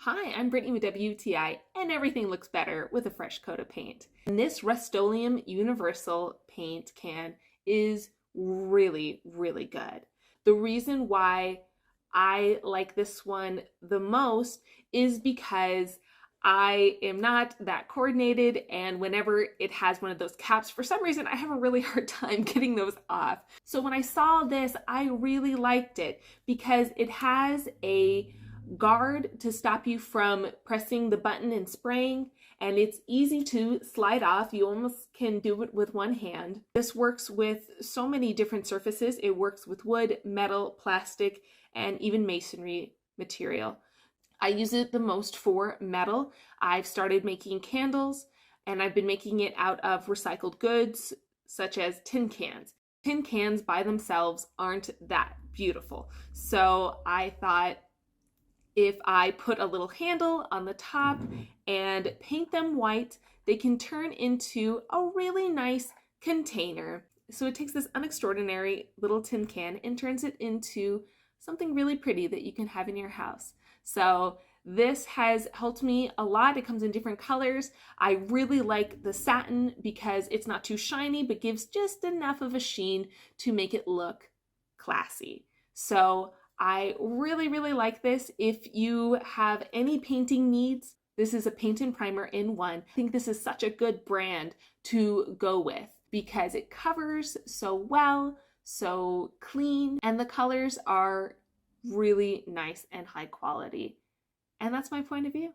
Hi, I'm Brittany with WTI, and everything looks better with a fresh coat of paint. And this Rust-Oleum Universal paint can is really, really good. The reason why I like this one the most is because I am not that coordinated, and whenever it has one of those caps, for some reason I have a really hard time getting those off. So when I saw this, I really liked it because it has a guard to stop you from pressing the button and spraying, and it's easy to slide off. You almost can do it with one hand. This works with so many different surfaces. It works with wood, metal, plastic, and even masonry material. I use it the most for metal. I've started making candles, and I've been making it out of recycled goods such as tin cans. Tin cans by themselves aren't that beautiful, so I thought if I put a little handle on the top and paint them white, they can turn into a really nice container. So it takes this unextraordinary little tin can and turns it into something really pretty that you can have in your house. So this has helped me a lot. It comes in different colors. I really like the satin because it's not too shiny, but gives just enough of a sheen to make it look classy. So I really, really like this. If you have any painting needs, this is a paint and primer in one. I think this is such a good brand to go with because it covers so well, so clean, and the colors are really nice and high quality. And that's my point of view.